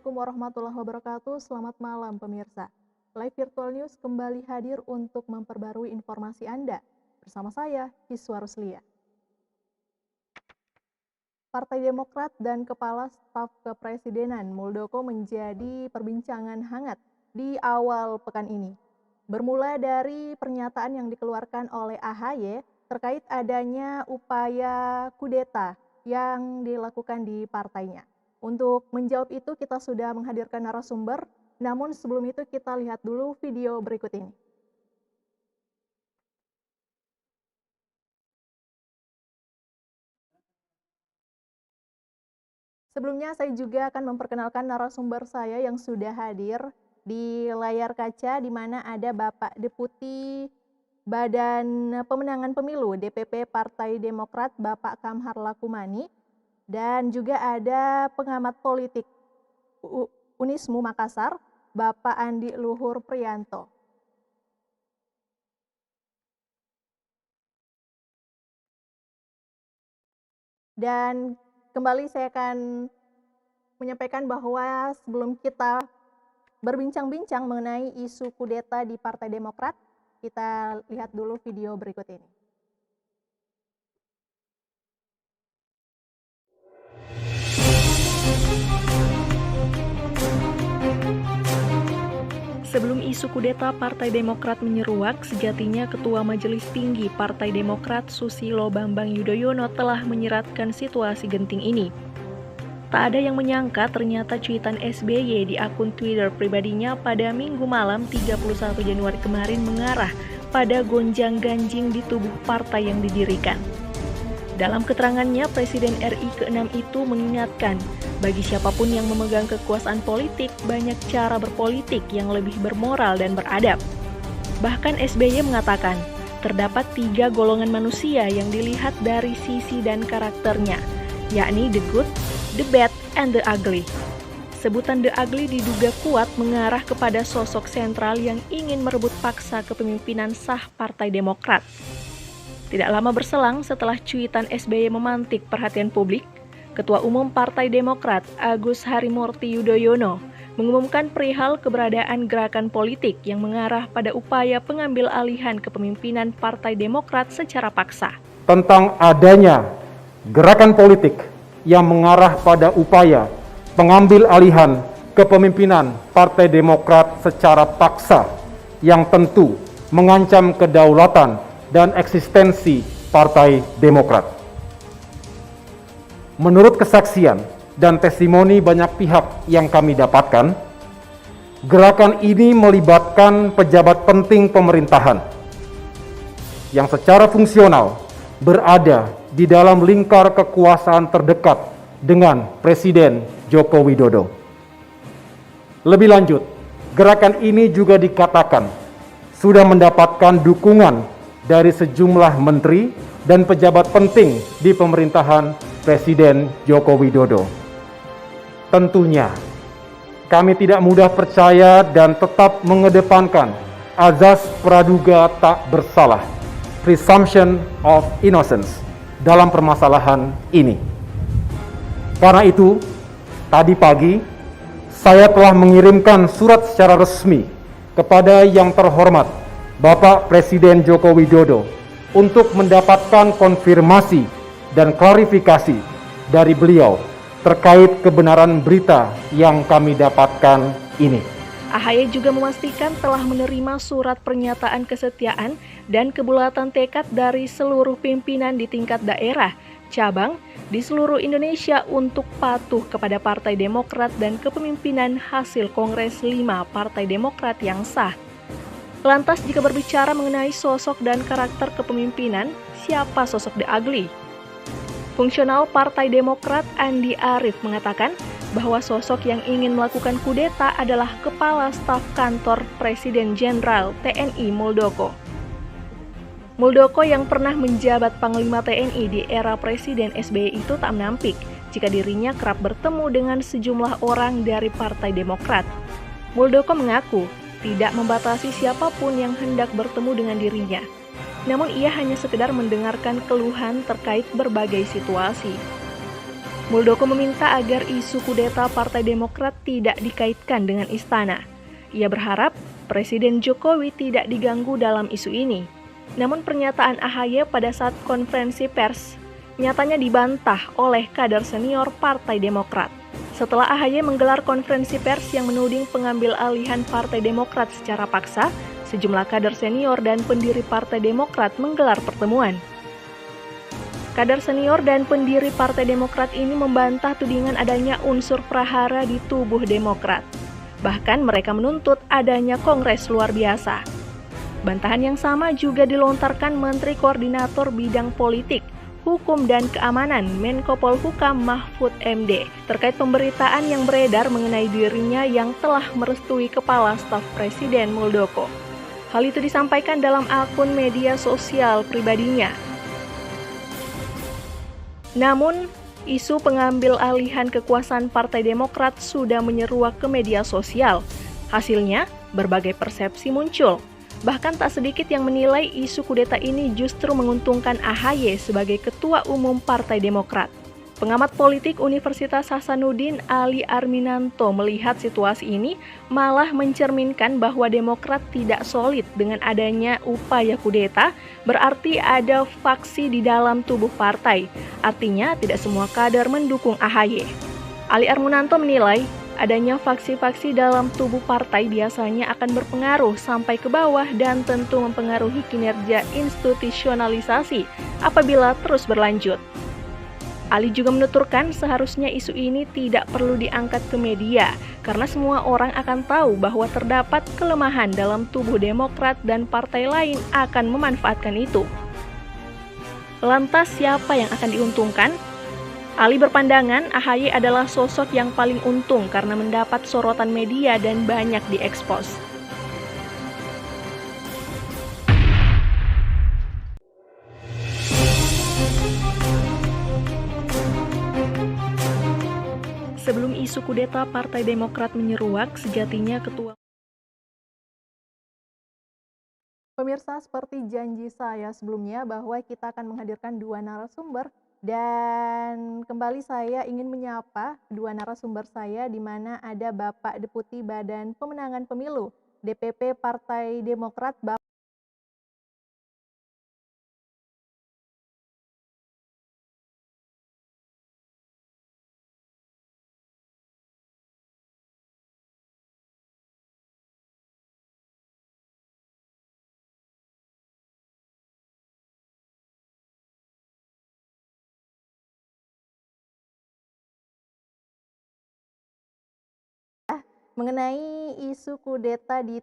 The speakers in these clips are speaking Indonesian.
Assalamualaikum warahmatullahi wabarakatuh. Selamat malam pemirsa. Live Virtual News kembali hadir untuk memperbarui informasi Anda. Bersama saya, Kiswa Ruslia. Partai Demokrat dan Kepala Staf Kepresidenan Muldoko menjadi perbincangan hangat di awal pekan ini. Bermula dari pernyataan yang dikeluarkan oleh AHY terkait adanya upaya kudeta yang dilakukan di partainya. Untuk menjawab itu kita sudah menghadirkan narasumber, namun sebelum itu kita lihat dulu video berikut ini. Sebelumnya saya juga akan memperkenalkan narasumber saya yang sudah hadir di layar kaca, di mana ada Bapak Deputi Badan Pemenangan Pemilu DPP Partai Demokrat Bapak Kamhar Lakumani, dan juga ada pengamat politik Unismu Makassar Bapak Andi Luhur Priyanto. Dan kembali saya akan menyampaikan bahwa sebelum kita berbincang-bincang mengenai isu kudeta di Partai Demokrat, kita lihat dulu video berikut ini. Sebelum isu kudeta Partai Demokrat menyeruak, sejatinya Ketua Majelis Tinggi Partai Demokrat Susilo Bambang Yudhoyono telah menyeratkan situasi genting ini. Tak ada yang menyangka ternyata cuitan SBY di akun Twitter pribadinya pada Minggu malam 31 Januari kemarin mengarah pada gonjang-ganjing di tubuh partai yang didirikan. Dalam keterangannya, Presiden RI ke-6 itu mengingatkan, bagi siapapun yang memegang kekuasaan politik, banyak cara berpolitik yang lebih bermoral dan beradab. Bahkan SBY mengatakan, terdapat 3 golongan manusia yang dilihat dari sisi dan karakternya, yakni the good, the bad, and the ugly. Sebutan the ugly diduga kuat mengarah kepada sosok sentral yang ingin merebut paksa kepemimpinan sah Partai Demokrat. Tidak lama berselang setelah cuitan SBY memantik perhatian publik, Ketua Umum Partai Demokrat Agus Harimurti Yudhoyono mengumumkan perihal keberadaan gerakan politik yang mengarah pada upaya pengambil alihan kepemimpinan Partai Demokrat secara paksa. Tentang adanya gerakan politik yang mengarah pada upaya pengambil alihan kepemimpinan Partai Demokrat secara paksa yang tentu mengancam kedaulatan dan eksistensi Partai Demokrat. Menurut kesaksian dan testimoni banyak pihak yang kami dapatkan, gerakan ini melibatkan pejabat penting pemerintahan yang secara fungsional berada di dalam lingkar kekuasaan terdekat dengan Presiden Joko Widodo. Lebih lanjut, gerakan ini juga dikatakan sudah mendapatkan dukungan dari sejumlah menteri dan pejabat penting di pemerintahan Presiden Joko Widodo. Tentunya, kami tidak mudah percaya dan tetap mengedepankan azas praduga tak bersalah, presumption of innocence, dalam permasalahan ini. Karena itu, tadi pagi, saya telah mengirimkan surat secara resmi kepada yang terhormat Bapak Presiden Joko Widodo untuk mendapatkan konfirmasi dan klarifikasi dari beliau terkait kebenaran berita yang kami dapatkan ini. AHY juga memastikan telah menerima surat pernyataan kesetiaan dan kebulatan tekad dari seluruh pimpinan di tingkat daerah, cabang, di seluruh Indonesia untuk patuh kepada Partai Demokrat dan kepemimpinan hasil Kongres 5 Partai Demokrat yang sah. Lantas jika berbicara mengenai sosok dan karakter kepemimpinan, siapa sosok the ugly? Fungsional Partai Demokrat Andi Arief mengatakan bahwa sosok yang ingin melakukan kudeta adalah Kepala Staf Kantor Presiden Jenderal TNI Muldoko. Muldoko yang pernah menjabat Panglima TNI di era Presiden SBY itu tak menampik jika dirinya kerap bertemu dengan sejumlah orang dari Partai Demokrat. Muldoko mengaku tidak membatasi siapapun yang hendak bertemu dengan dirinya. Namun ia hanya sekedar mendengarkan keluhan terkait berbagai situasi. Muldoko meminta agar isu kudeta Partai Demokrat tidak dikaitkan dengan istana. Ia berharap Presiden Jokowi tidak diganggu dalam isu ini. Namun pernyataan AHY pada saat konferensi pers nyatanya dibantah oleh kader senior Partai Demokrat. Setelah AHY menggelar konferensi pers yang menuding pengambil alihan Partai Demokrat secara paksa, sejumlah kader senior dan pendiri Partai Demokrat menggelar pertemuan. Kader senior dan pendiri Partai Demokrat ini membantah tudingan adanya unsur prahara di tubuh Demokrat. Bahkan mereka menuntut adanya kongres luar biasa. Bantahan yang sama juga dilontarkan Menteri Koordinator Bidang Politik, Hukum dan Keamanan Menko Polhukam Mahfud MD terkait pemberitaan yang beredar mengenai dirinya yang telah merestui Kepala Staf Presiden Muldoko. Hal itu disampaikan dalam akun media sosial pribadinya. Namun, isu pengambil alihan kekuasaan Partai Demokrat sudah menyeruak ke media sosial. Hasilnya, berbagai persepsi muncul. Bahkan tak sedikit yang menilai isu kudeta ini justru menguntungkan AHY sebagai Ketua Umum Partai Demokrat. Pengamat politik Universitas Hasanuddin Ali Arminanto melihat situasi ini malah mencerminkan bahwa Demokrat tidak solid dengan adanya upaya kudeta, berarti ada faksi di dalam tubuh partai. Artinya tidak semua kader mendukung AHY. Ali Arminanto menilai adanya faksi-faksi dalam tubuh partai biasanya akan berpengaruh sampai ke bawah dan tentu mempengaruhi kinerja institusionalisasi apabila terus berlanjut. Ali juga menuturkan seharusnya isu ini tidak perlu diangkat ke media karena semua orang akan tahu bahwa terdapat kelemahan dalam tubuh Demokrat dan partai lain akan memanfaatkan itu. Lantas siapa yang akan diuntungkan? Ali berpandangan AHY adalah sosok yang paling untung karena mendapat sorotan media dan banyak diekspos. Sebelum isu kudeta Partai Demokrat menyeruak, sejatinya Ketua Pemirsa, seperti janji saya sebelumnya bahwa kita akan menghadirkan dua narasumber dan kembali saya ingin menyapa dua narasumber saya di mana ada Bapak Deputi Badan Pemenangan Pemilu DPP Partai Demokrat Bapak mengenai isu kudeta di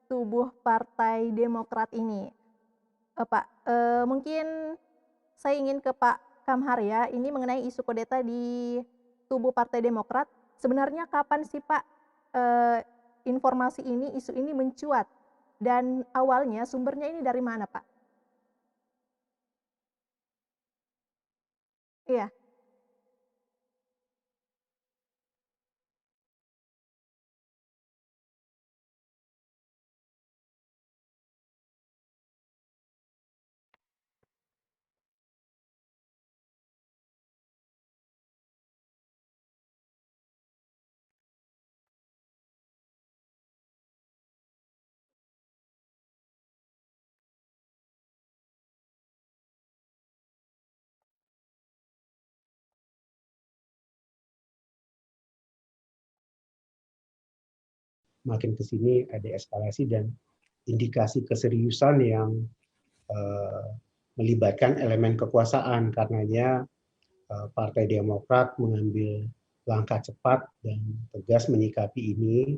tubuh Partai Demokrat ini. Pak, mungkin saya ingin ke Pak Kamhar ya, ini mengenai isu kudeta di tubuh Partai Demokrat. Sebenarnya kapan sih Pak informasi ini, isu ini mencuat? Dan awalnya sumbernya ini dari mana Pak? Iya. Makin ke sini ada eskalasi dan indikasi keseriusan yang melibatkan elemen kekuasaan. Karenanya Partai Demokrat mengambil langkah cepat dan tegas menyikapi ini.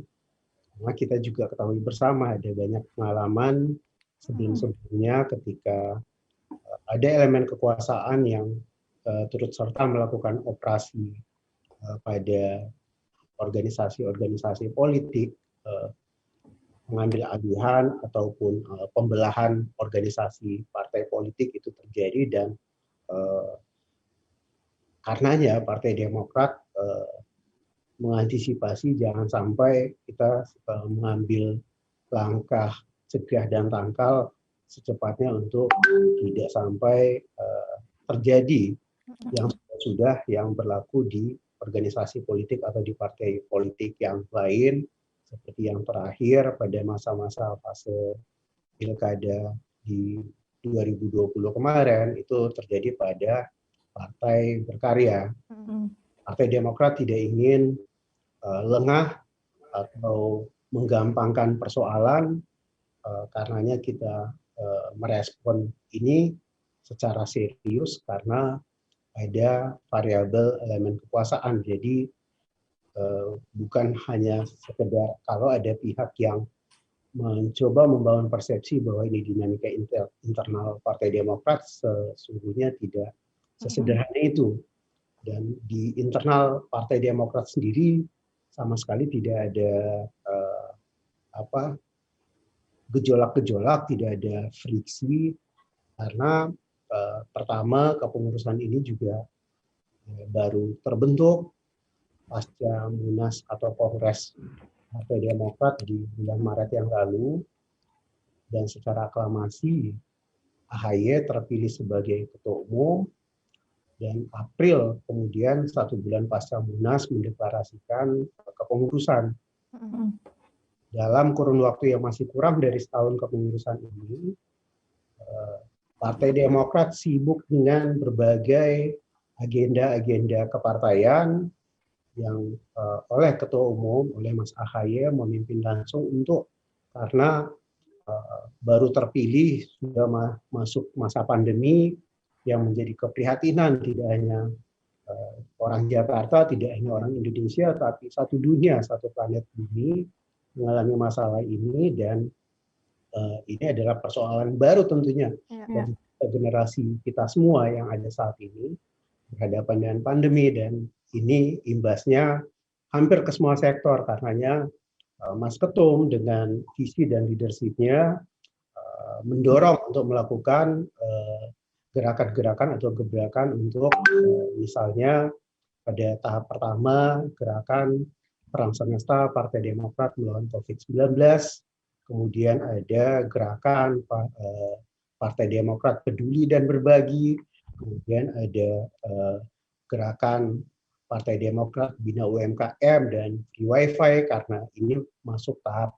Karena kita juga ketahui bersama ada banyak pengalaman sebelum-sebelumnya ketika ada elemen kekuasaan yang turut serta melakukan operasi pada organisasi-organisasi politik, mengambil alihan ataupun pembelahan organisasi partai politik itu terjadi dan karenanya Partai Demokrat mengantisipasi jangan sampai kita mengambil langkah cegah dan tangkal secepatnya untuk tidak sampai terjadi yang sudah yang berlaku di organisasi politik atau di partai politik yang lain, seperti yang terakhir pada masa-masa fase pilkada di 2020 kemarin itu terjadi pada Partai Berkarya. Partai Demokrat tidak ingin lengah atau menggampangkan persoalan, karenanya kita merespon ini secara serius karena ada variabel elemen kekuasaan. Jadi bukan hanya sekedar kalau ada pihak yang mencoba membangun persepsi bahwa ini dinamika internal Partai Demokrat, sesungguhnya tidak sesederhana itu. Dan di internal Partai Demokrat sendiri sama sekali tidak ada gejolak-gejolak, tidak ada friksi, karena pertama kepengurusan ini juga baru terbentuk pasca Munas atau Kongres Partai Demokrat di bulan Maret yang lalu, dan secara aklamasi AHY terpilih sebagai ketua umum, dan April kemudian 1 bulan pasca Munas mendeklarasikan kepengurusan. Dalam kurun waktu yang masih kurang dari setahun kepengurusan ini, Partai Demokrat sibuk dengan berbagai agenda-agenda kepartaian yang oleh Ketua Umum, oleh Mas AHY memimpin langsung karena baru terpilih, sudah masuk masa pandemi yang menjadi keprihatinan tidak hanya orang Jakarta, tidak hanya orang Indonesia, tapi satu dunia, satu planet bumi mengalami masalah ini, dan ini adalah persoalan baru tentunya bagi generasi kita semua yang ada saat ini berhadapan dengan pandemi, dan ini imbasnya hampir ke semua sektor. Karenanya Mas Ketum dengan visi dan leadership-nya mendorong untuk melakukan gerakan-gerakan atau gebrakan untuk misalnya pada tahap pertama gerakan perang semesta Partai Demokrat melawan COVID-19, kemudian ada gerakan Partai Demokrat peduli dan berbagi, kemudian ada gerakan Partai Demokrat bina UMKM dan free wifi, karena ini masuk tahap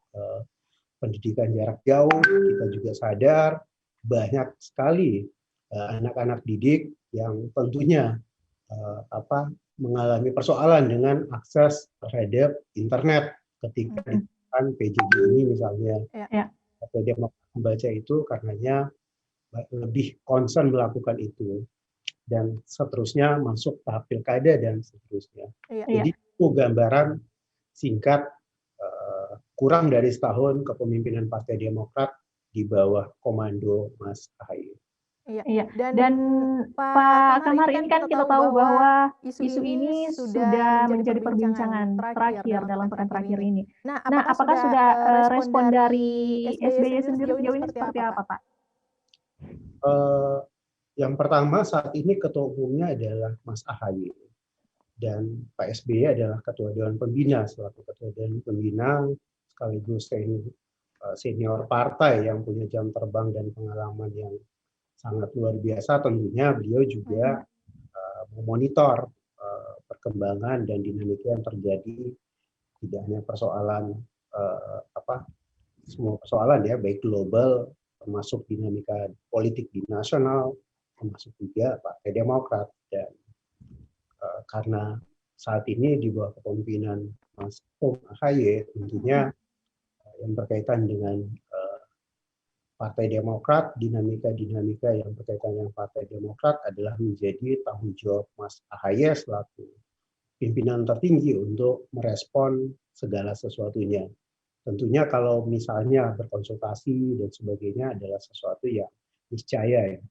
pendidikan jarak jauh. Kita juga sadar banyak sekali anak-anak didik yang tentunya mengalami persoalan dengan akses terhadap internet ketika diterapkan PJJ ini misalnya. Partai Demokrat membaca itu karenanya lebih concern melakukan itu, dan seterusnya masuk tahap pilkada dan seterusnya. Jadi itu gambaran singkat kurang dari setahun kepemimpinan Partai Demokrat di bawah komando Mas AHY. Dan Pak Kamar, ini kan kita tahu bahwa isu ini sudah menjadi perbincangan terakhir dalam pekan terakhir ini. Nah, apakah sudah respon dari SBY sendiri sejauh ini seperti apa, Pak? Yang pertama, saat ini ketua umumnya adalah Mas AHY, dan Pak SBY adalah ketua Dewan Pembina. Selaku ketua Dewan Pembina sekaligus senior partai yang punya jam terbang dan pengalaman yang sangat luar biasa, tentunya beliau juga memonitor perkembangan dan dinamika yang terjadi, tidak hanya persoalan semua persoalan ya, baik global termasuk dinamika politik di nasional, termasuk juga Partai Demokrat. Dan karena saat ini di bawah kepemimpinan Mas AHY, tentunya yang berkaitan dengan Partai Demokrat, dinamika-dinamika yang berkaitan dengan Partai Demokrat adalah menjadi tanggung jawab Mas AHY selaku pimpinan tertinggi untuk merespon segala sesuatunya. Tentunya kalau misalnya berkonsultasi dan sebagainya adalah sesuatu yang niscaya ya.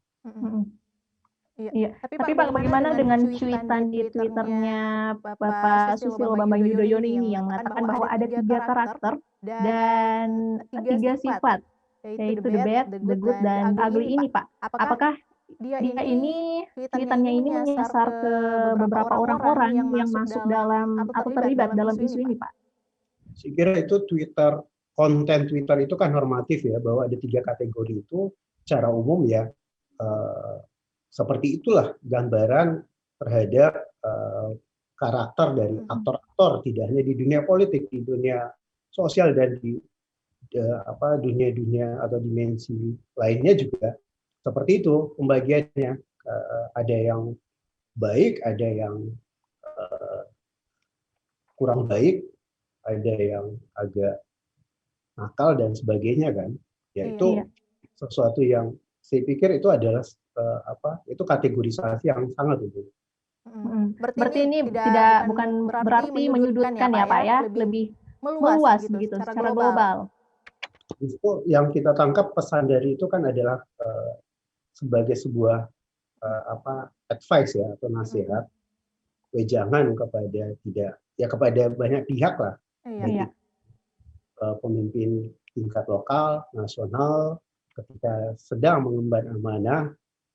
Tapi Pak, bagaimana dengan cuitan di Twitternya Bapak Susilo Bambang Yudhoyono ini yang mengatakan bahwa ada 3 karakter dan 3 sifat, yaitu the bad, the good, dan ugly ini, Pak? Apakah dia ini cuitannya ini menyasar ke beberapa orang-orang yang masuk dalam atau terlibat dalam isu ini, Pak? Saya kira itu konten Twitter itu kan normatif ya, bahwa ada 3 kategori itu secara umum ya, seperti itulah gambaran terhadap karakter dari aktor-aktor, tidak hanya di dunia politik, di dunia sosial dan di dunia-dunia atau dimensi lainnya juga seperti itu pembagiannya. Ada yang baik, ada yang kurang baik, ada yang agak nakal dan sebagainya kan. Ya itu sesuatu yang saya pikir itu adalah itu kategorisasi yang sangat umum. Berarti ini bukan berarti menyudutkan ya Pak ya, lebih meluas begitu secara global. Justru yang kita tangkap pesan dari itu kan adalah sebagai sebuah advice ya atau nasihat, wejangan kepada banyak pihak lah, baik pemimpin tingkat lokal, nasional, ketika sedang mengemban amanah,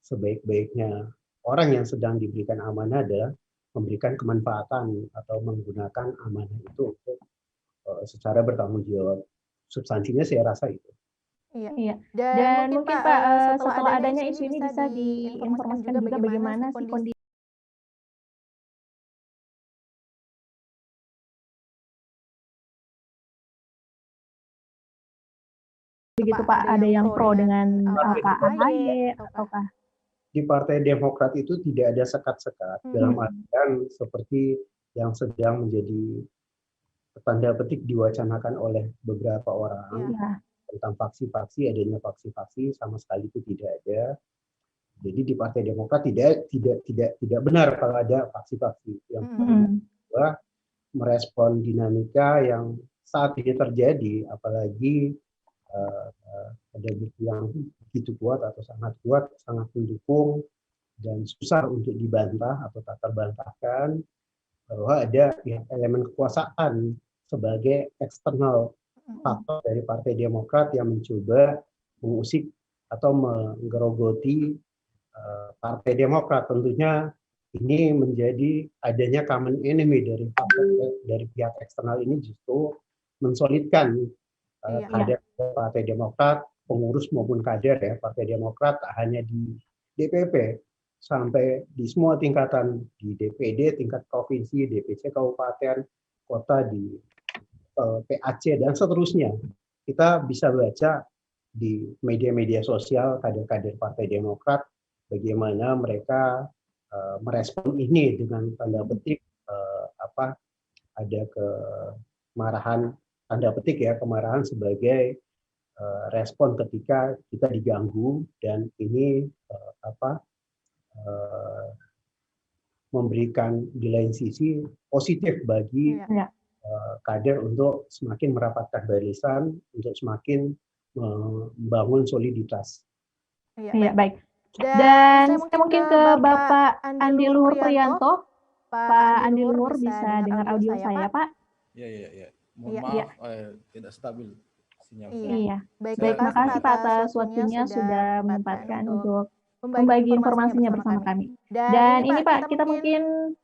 sebaik-baiknya orang yang sedang diberikan amanah adalah memberikan kemanfaatan atau menggunakan amanah itu untuk secara bertanggung jawab. Substansinya saya rasa itu. Iya. Dan mungkin Pak, setelah adanya isu ini bisa diinformasikan juga bagaimana sih kondisi begitu Pak, ada yang pro dengan Pak AHY ataukah? Di Partai Demokrat itu tidak ada sekat-sekat dalam artian seperti yang sedang menjadi tanda petik diwacanakan oleh beberapa orang tentang faksi-faksi, adanya faksi-faksi sama sekali itu tidak ada. Jadi di Partai Demokrat tidak benar kalau ada faksi-faksi. Yang kedua, merespon dinamika yang saat ini terjadi, apalagi ada bukti yang begitu kuat atau sangat kuat, sangat mendukung dan susah untuk dibantah atau tak terbantahkan bahwa ada elemen kekuasaan sebagai eksternal faktor dari Partai Demokrat yang mencoba mengusik atau menggerogoti Partai Demokrat. Tentunya ini menjadi adanya common enemy dari pihak eksternal ini justru mensolidkan kader Partai Demokrat, pengurus maupun kader ya Partai Demokrat, tak hanya di DPP sampai di semua tingkatan, di DPD tingkat provinsi, DPC kabupaten, kota, di PAC dan seterusnya. Kita bisa baca di media-media sosial kader-kader Partai Demokrat bagaimana mereka merespon ini dengan tanda petik ada kemarahan, tanda petik ya, kemarahan sebagai respon ketika kita diganggu dan ini memberikan di lain sisi positif bagi kader untuk semakin merapatkan barisan, untuk semakin membangun soliditas. Iya, baik. Dan saya mungkin ke Bapak Andi Luhur Priyanto. Pak Andi Luhur bisa dengar audio saya, Pak? Iya. Mohon maaf, tidak stabil sinyal. Iya. Baik, terima kasih Pak atas waktunya sudah menyempatkan untuk membagi informasinya bersama kami. Dan ini Pak, kita mungkin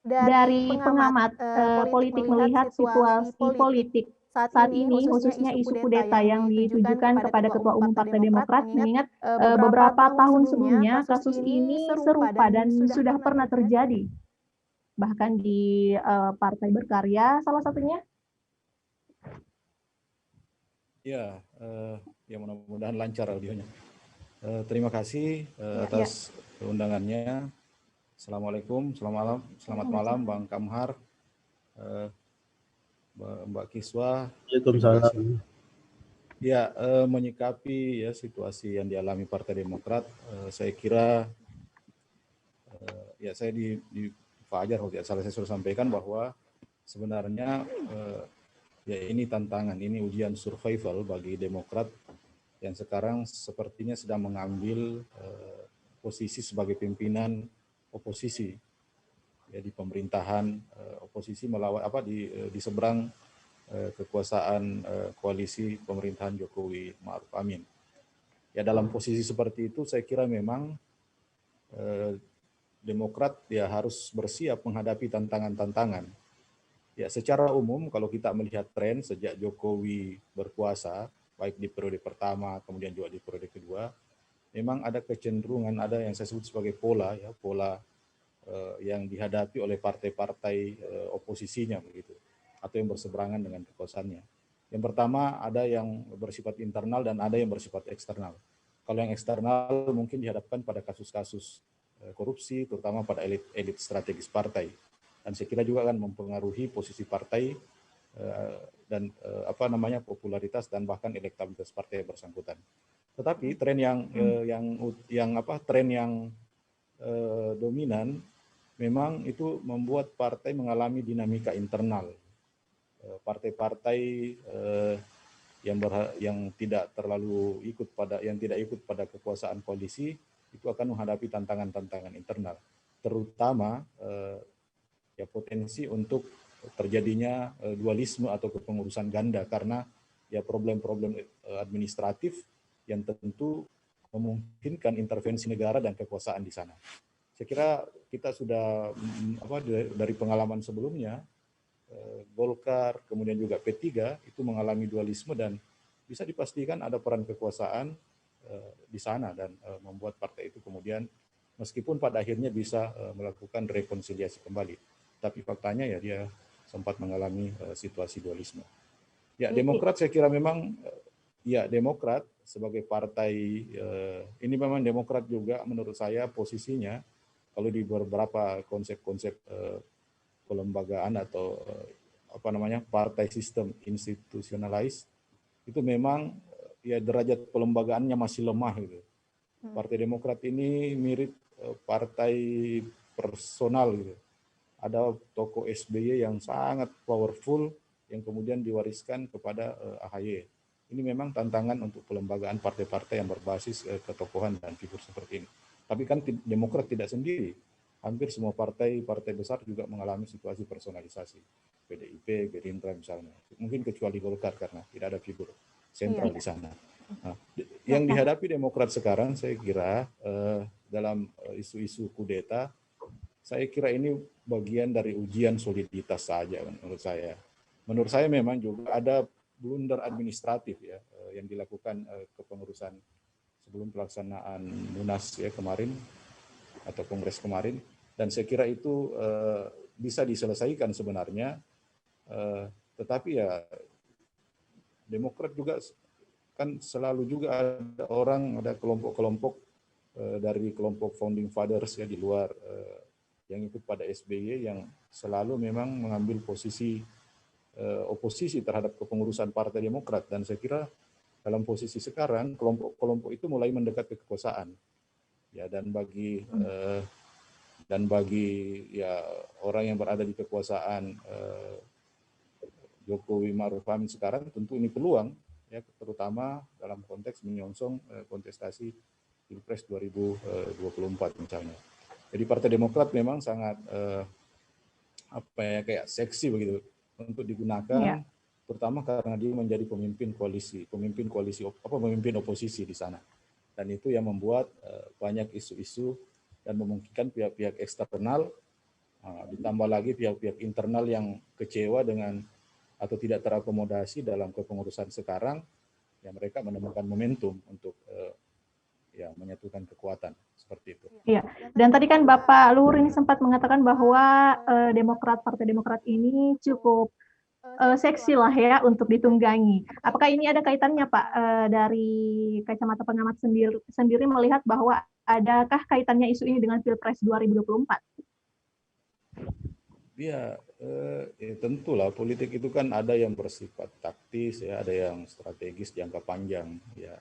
dari pengamat politik melihat situasi politik saat ini, khususnya isu kudeta yang ditujukan kepada Ketua Umum Partai Demokrat, mengingat beberapa tahun sebelumnya kasus ini serupa dan sudah pernah terjadi, bahkan di Partai Berkarya salah satunya. Ya, mudah-mudahan lancar audionya. Terima kasih atas undangannya. Assalamualaikum, selamat malam Bang Kamhar, Mbak Kiswa. Waalaikumsalam. Ya, menyikapi ya situasi yang dialami Partai Demokrat, saya kira saya di Fajar kalau tidak salah saya sudah sampaikan bahwa sebenarnya ini tantangan, ini ujian survival bagi Demokrat yang sekarang sepertinya sedang mengambil posisi sebagai pimpinan oposisi ya di pemerintahan, oposisi melawan di seberang kekuasaan koalisi pemerintahan Jokowi Ma'ruf Amin. Ya dalam posisi seperti itu saya kira memang Demokrat ya harus bersiap menghadapi tantangan-tantangan. Ya secara umum kalau kita melihat tren sejak Jokowi berkuasa, baik di periode pertama kemudian juga di periode kedua, memang ada kecenderungan, ada yang saya sebut sebagai pola yang dihadapi oleh partai-partai oposisinya begitu, atau yang berseberangan dengan kekuasaannya. Yang pertama ada yang bersifat internal dan ada yang bersifat eksternal. Kalau yang eksternal mungkin dihadapkan pada kasus-kasus korupsi, terutama pada elit strategis partai. Dan saya kira juga akan mempengaruhi posisi partai dan popularitas dan bahkan elektabilitas partai yang bersangkutan. Tetapi tren yang dominan memang itu membuat partai mengalami dinamika internal. Partai-partai yang tidak ikut pada kekuasaan koalisi itu akan menghadapi tantangan-tantangan internal, terutama potensi untuk terjadinya dualisme atau kepengurusan ganda karena problem-problem administratif yang tentu memungkinkan intervensi negara dan kekuasaan di sana. Saya kira kita sudah dari pengalaman sebelumnya, Golkar, kemudian juga P3 itu mengalami dualisme dan bisa dipastikan ada peran kekuasaan di sana dan membuat partai itu kemudian meskipun pada akhirnya bisa melakukan rekonsiliasi kembali, tapi faktanya ya dia sempat mengalami situasi dualisme. Ya, Demokrat saya kira memang Demokrat sebagai partai ini memang Demokrat juga menurut saya posisinya kalau di beberapa konsep-konsep kelembagaan atau partai sistem institutionalized itu memang derajat pelembagaannya masih lemah gitu. Partai Demokrat ini mirip partai personal gitu. Ada tokoh SBY yang sangat powerful yang kemudian diwariskan kepada AHY. Ini memang tantangan untuk pelembagaan partai-partai yang berbasis ketokohan dan figur seperti ini. Tapi kan Demokrat tidak sendiri. Hampir semua partai besar juga mengalami situasi personalisasi. PDIP, Gerindra misalnya. Mungkin kecuali Golkar karena tidak ada figur sentral di sana. Nah, yang dihadapi Demokrat sekarang saya kira dalam isu-isu kudeta, saya kira ini bagian dari ujian soliditas saja menurut saya. Menurut saya memang juga ada blunder administratif ya yang dilakukan kepengurusan sebelum pelaksanaan Munas ya kemarin atau Kongres kemarin, dan saya kira itu bisa diselesaikan sebenarnya, tetapi ya Demokrat juga kan selalu juga ada kelompok-kelompok dari kelompok founding fathers ya di luar yang ikut pada SBY yang selalu memang mengambil posisi oposisi terhadap kepengurusan Partai Demokrat, dan saya kira dalam posisi sekarang kelompok-kelompok itu mulai mendekat ke kekuasaan ya, dan bagi ya orang yang berada di kekuasaan Jokowi Ma'ruf Amin sekarang tentu ini peluang ya, terutama dalam konteks menyongsong kontestasi Pilpres 2024 misalnya. Jadi Partai Demokrat memang sangat kayak seksi begitu untuk digunakan, terutama karena dia menjadi pemimpin oposisi di sana. Dan itu yang membuat banyak isu-isu dan memungkinkan pihak-pihak eksternal, ditambah lagi pihak-pihak internal yang kecewa dengan atau tidak terakomodasi dalam kepengurusan sekarang, ya mereka menemukan momentum untuk menyatukan kekuatan seperti itu. Iya. Dan tadi kan Bapak Luhur ini sempat mengatakan bahwa Partai Demokrat ini cukup seksi lah ya untuk ditunggangi. Apakah ini ada kaitannya Pak dari kacamata pengamat sendiri melihat bahwa adakah kaitannya isu ini dengan Pilpres 2024? Ya, tentulah politik itu kan ada yang bersifat taktis ya, ada yang strategis jangka panjang ya.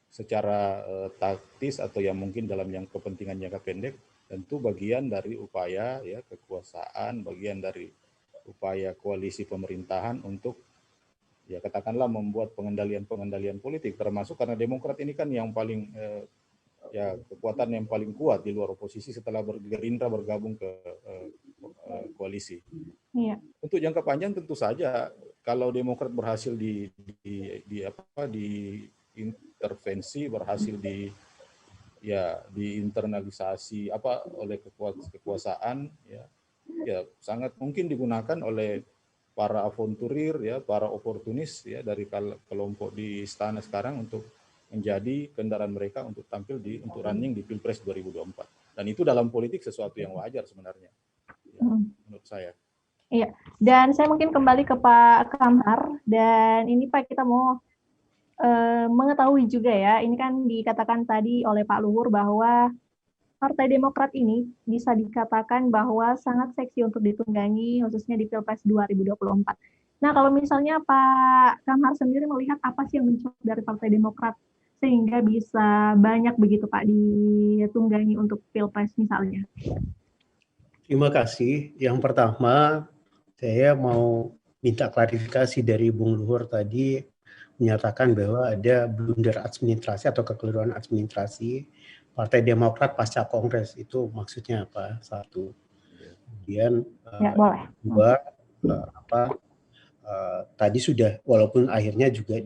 Secara taktis atau yang mungkin dalam yang kepentingan jangka pendek, tentu bagian dari upaya ya kekuasaan, bagian dari upaya koalisi pemerintahan untuk ya katakanlah membuat pengendalian politik, termasuk karena Demokrat ini kan yang paling kekuatan yang paling kuat di luar oposisi setelah Gerindra bergabung ke koalisi. Iya. Untuk jangka panjang tentu saja kalau Demokrat berhasil di intervensi, berhasil diinternalisasi oleh kekuasaan ya sangat mungkin digunakan oleh para aventurir ya, para oportunis ya dari kelompok di istana sekarang untuk menjadi kendaraan mereka untuk tampil untuk running di Pilpres 2024. Dan itu dalam politik sesuatu yang wajar sebenarnya, ya, menurut saya. Iya, dan saya mungkin kembali ke Pak Kamhar, dan ini Pak kita mau mengetahui juga ya, ini kan dikatakan tadi oleh Pak Luhur bahwa Partai Demokrat ini bisa dikatakan bahwa sangat seksi untuk ditunggangi, khususnya di Pilpres 2024. Nah, kalau misalnya Pak Kamhar sendiri melihat apa sih yang mencolok dari Partai Demokrat sehingga bisa banyak begitu Pak ditunggangi untuk Pilpres misalnya? Terima kasih. Yang pertama, saya mau minta klarifikasi dari Bung Luhur tadi menyatakan bahwa ada blunder administrasi atau kekeliruan administrasi Partai Demokrat pasca Kongres. Itu maksudnya apa? Satu. Kemudian Ya, boleh. dua, tadi sudah, walaupun akhirnya juga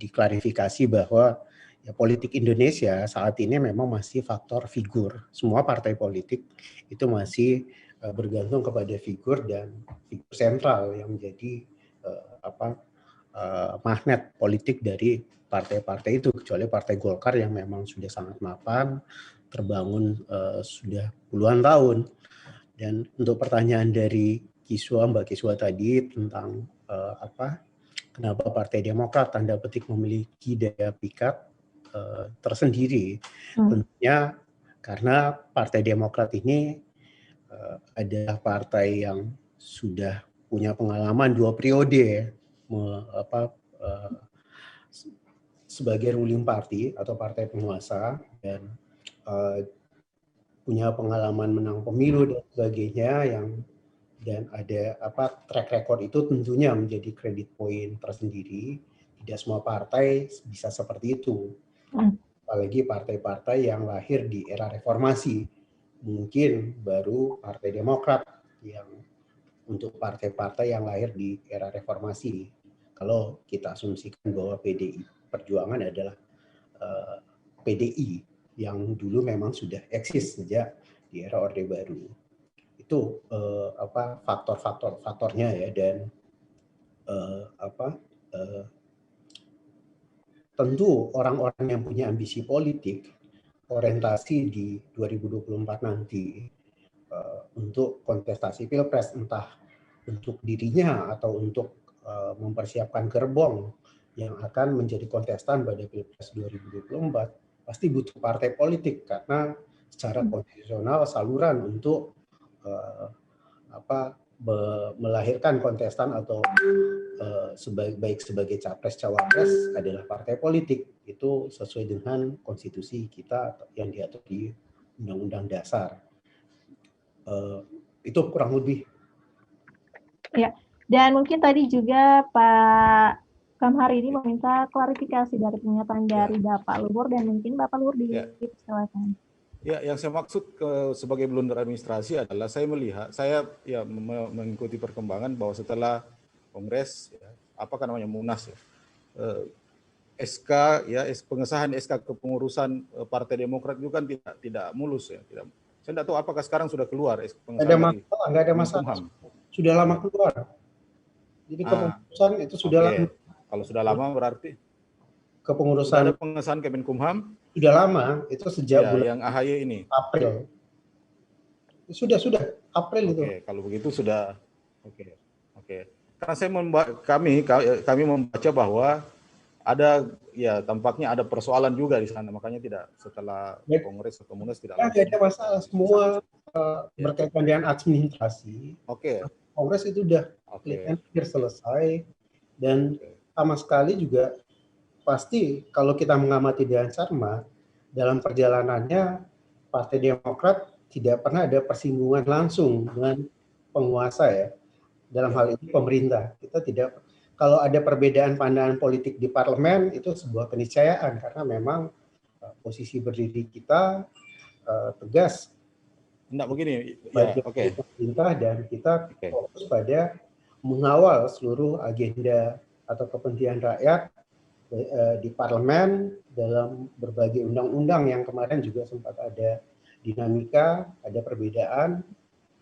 diklarifikasi bahwa ya, politik Indonesia saat ini memang masih faktor figur. Semua partai politik itu masih bergantung kepada figur dan figur sentral yang menjadi magnet politik dari partai-partai itu, kecuali Partai Golkar yang memang sudah sangat mapan, terbangun sudah puluhan tahun. Dan untuk pertanyaan dari Mbak Kiswa tadi tentang kenapa Partai Demokrat tanda petik memiliki daya pikat tersendiri, tentunya karena Partai Demokrat ini adalah partai yang sudah punya pengalaman 2 periode sebagai ruling party atau partai penguasa, dan punya pengalaman menang pemilu dan sebagainya, dan ada track record itu tentunya menjadi credit point tersendiri. Tidak semua partai bisa seperti itu, apalagi partai-partai yang lahir di era reformasi. Mungkin baru Partai Demokrat yang untuk partai-partai yang lahir di era reformasi. Kalau kita asumsikan bahwa PDI Perjuangan adalah PDI yang dulu memang sudah eksis sejak di era Orde Baru. Itu faktornya ya, dan tentu orang-orang yang punya ambisi politik, orientasi di 2024 nanti untuk kontestasi Pilpres, entah untuk dirinya atau untuk mempersiapkan gerbong yang akan menjadi kontestan pada Pilpres 2024, pasti butuh partai politik, karena secara konstitusional saluran untuk melahirkan kontestan atau baik sebagai capres cawapres adalah partai politik. Itu sesuai dengan konstitusi kita yang diatur di Undang-Undang Dasar. Itu kurang lebih. Ya, dan mungkin tadi juga Pak Kamhar ini meminta klarifikasi dari pernyataan dari Bapak Luhur, dan mungkin Bapak Luhur dipersilakan. Ya, yang saya maksud sebagai blunder administrasi adalah saya mengikuti perkembangan bahwa setelah Kongres, Munas, SK pengesahan SK kepengurusan Partai Demokrat itu kan tidak mulus ya. Saya tidak tahu apakah sekarang sudah keluar pengesahan. Nggak ada masalah. Sudah lama keluar. Jadi kepengurusan itu sudah lama. Kalau sudah lama berarti kepengurusan ada pengesahan Kemenkumham sudah lama, itu sejak bulan yang AHY ini. April. Sudah April itu. Kalau begitu sudah oke. Karena kami membaca bahwa ada tampaknya ada persoalan juga di sana, makanya tidak setelah Kongres atau Munas tidak ada masalah, semua berkaitan dengan administrasi. Kongres itu sudah selesai, dan sama sekali juga pasti kalau kita mengamati dengan cermat dalam perjalanannya, Partai Demokrat tidak pernah ada persinggungan langsung dengan penguasa ya. Dalam hal ini pemerintah. Kita tidak, kalau ada perbedaan pandangan politik di parlemen itu sebuah keniscayaan, karena memang posisi berdiri kita tegas. Enggak begini, pemerintah, dan kita fokus pada mengawal seluruh agenda atau kepentingan rakyat di parlemen dalam berbagai undang-undang yang kemarin juga sempat ada dinamika, ada perbedaan.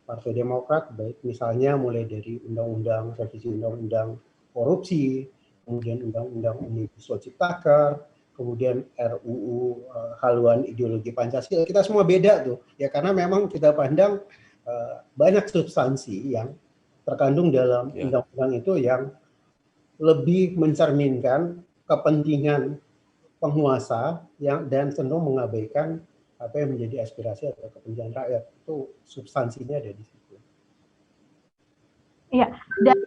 Partai Demokrat baik misalnya mulai dari undang-undang revisi undang-undang korupsi, kemudian undang-undang Omnibus Law Ciptaker, kemudian RUU haluan ideologi Pancasila, kita semua beda tuh ya, karena memang kita pandang banyak substansi yang terkandung dalam undang-undang itu yang lebih mencerminkan kepentingan penguasa dan cenderung mengabaikan apa yang menjadi aspirasi atau kepentingan rakyat. Itu substansinya ada di situ. Iya, dan